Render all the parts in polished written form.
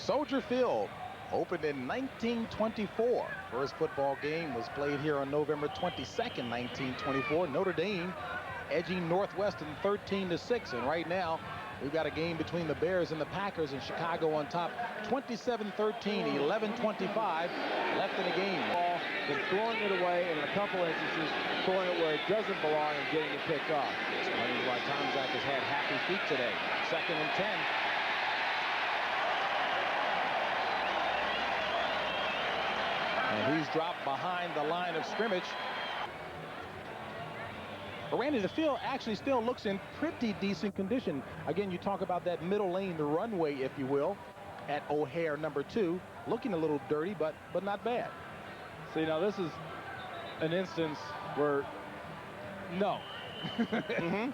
Soldier Field opened in 1924. First football game was played here on November 22nd, 1924. Notre Dame edging Northwestern 13-6. And right now, we've got a game between the Bears and the Packers, and Chicago on top 27-13, 11-25 left in the game. Ball, then throwing it away, and in a couple instances, throwing it where it doesn't belong and getting it picked off. Explains why Tom Zach has had happy feet today. 2nd and 10. And he's dropped behind the line of scrimmage. But Randy, the field actually still looks in pretty decent condition. Again, you talk about that middle lane, the runway, if you will, at O'Hare number 2. Looking a little dirty, but not bad. See, now this is an instance where, no.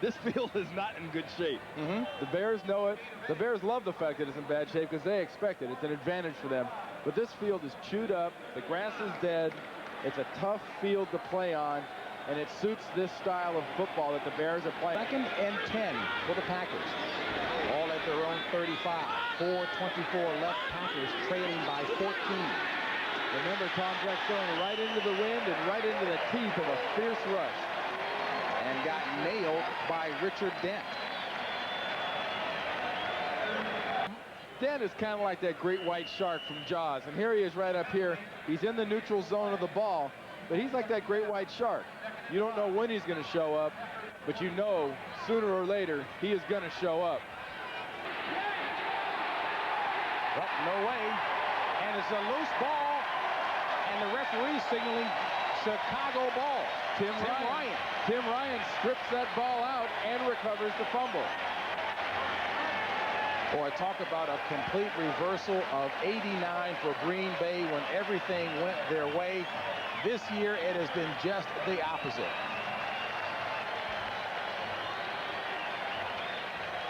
This field is not in good shape. The Bears know it. The Bears love the fact that it's in bad shape because they expect it. It's an advantage for them. But this field is chewed up. The grass is dead. It's a tough field to play on, and it suits this style of football that the Bears are playing. 2nd and 10 for the Packers. All at their own 35. 4:24 left. Packers trailing by 14. Remember, Tom Zach throwing right into the wind and right into the teeth of a fierce rush. And got nailed by Richard Dent. Dent is kind of like that great white shark from Jaws. And here he is right up here. He's in the neutral zone of the ball, but he's like that great white shark. You don't know when he's going to show up, but you know sooner or later he is going to show up. Well, no way. And it's a loose ball, and the referee signaling Chicago ball. Tim Ryan. Tim Ryan strips that ball out and recovers the fumble. Boy, talk about a complete reversal of '89 for Green Bay when everything went their way. This year, it has been just the opposite.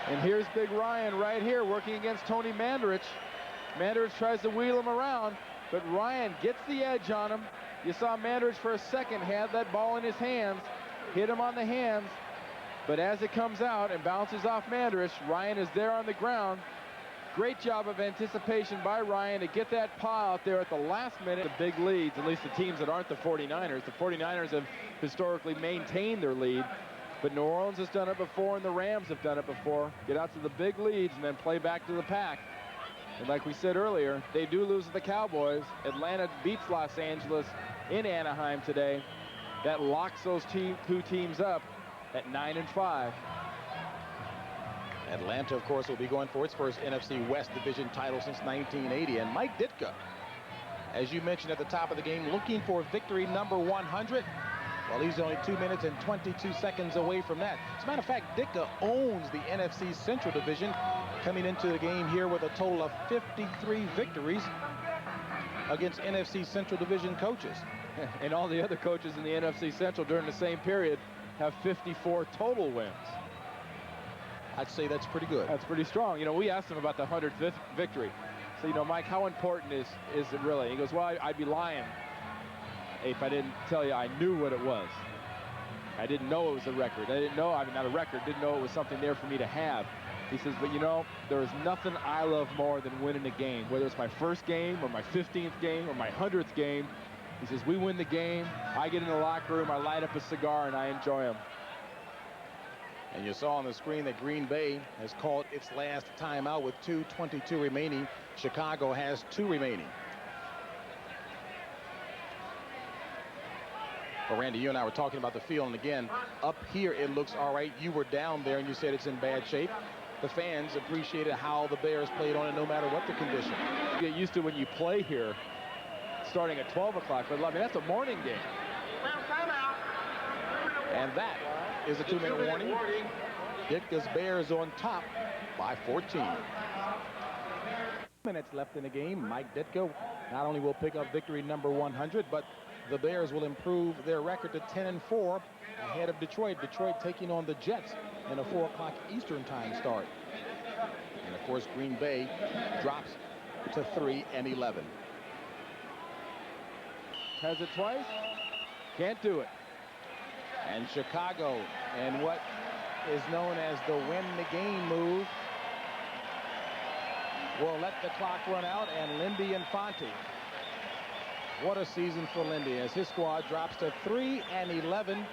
And here's Big Ryan right here working against Tony Mandarich. Mandarich tries to wheel him around, but Ryan gets the edge on him. You saw Mandarich for a second had that ball in his hands, hit him on the hands, but as it comes out and bounces off Mandarich, Ryan is there on the ground. Great job of anticipation by Ryan to get that paw out there at the last minute. The big leads, at least the teams that aren't the 49ers. The 49ers have historically maintained their lead, but New Orleans has done it before and the Rams have done it before. Get out to the big leads and then play back to the pack. And like we said earlier, they do lose to the Cowboys. Atlanta beats Los Angeles in Anaheim today. That locks those two teams up at 9-5. Atlanta, of course, will be going for its first NFC West Division title since 1980. And Mike Ditka, as you mentioned at the top of the game, looking for victory number 100. Well, he's only 2 minutes and 22 seconds away from that. As a matter of fact, Ditka owns the NFC Central Division, coming into the game here with a total of 53 victories against NFC Central Division coaches. And all the other coaches in the NFC Central during the same period have 54 total wins. I'd say that's pretty good. That's pretty strong. You know, we asked him about the 100th victory. So, you know, Mike, how important is it really? He goes, well, I'd be lying if I didn't tell you I knew what it was. I didn't know it was a record. I didn't know, I mean, not a record, didn't know it was something there for me to have. He says, but you know, there is nothing I love more than winning a game, whether it's my first game or my 15th game or my 100th game. He says, we win the game, I get in the locker room, I light up a cigar, and I enjoy them. And you saw on the screen that Green Bay has called its last timeout with 2:22 remaining. Chicago has 2 remaining. Well, Randy, you and I were talking about the field, and again, up here it looks all right. You were down there, and you said it's in bad shape. The fans appreciated how the Bears played on it no matter what the condition. You get used to when you play here, starting at 12 o'clock, but I mean, that's a morning game. And that is a 2-minute warning. Ditka's Bears on top by 14. Minutes left in the game. Mike Ditka not only will pick up victory number 100, but the Bears will improve their record to 10-4 ahead of Detroit. Detroit taking on the Jets in a 4 o'clock Eastern time start. And of course, Green Bay drops to 3-11. Has it twice? Can't do it. And Chicago, and what is known as the win the game move. will let the clock run out, and Lindy Infante. What a season for Lindy as his squad drops to 3-11,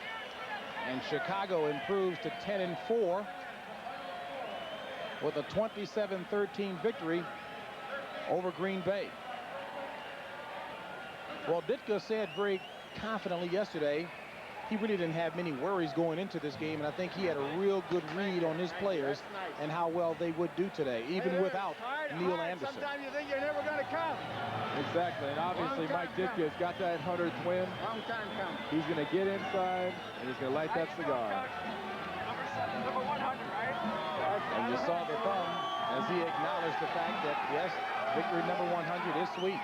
and Chicago improves to 10-4 with a 27-13 victory over Green Bay. Well, Ditka said very confidently yesterday he really didn't have many worries going into this game, and I think he had a real good read on his players and how well they would do today, even without Neil Anderson. Sometimes you think you're never going to come. Exactly, and obviously Mike Ditka has got that 100th win. Long time coming. He's going to get inside, and he's going to light that cigar. Number 100, right? And you saw the thumb as he acknowledged the fact that, yes, victory number 100 is sweet.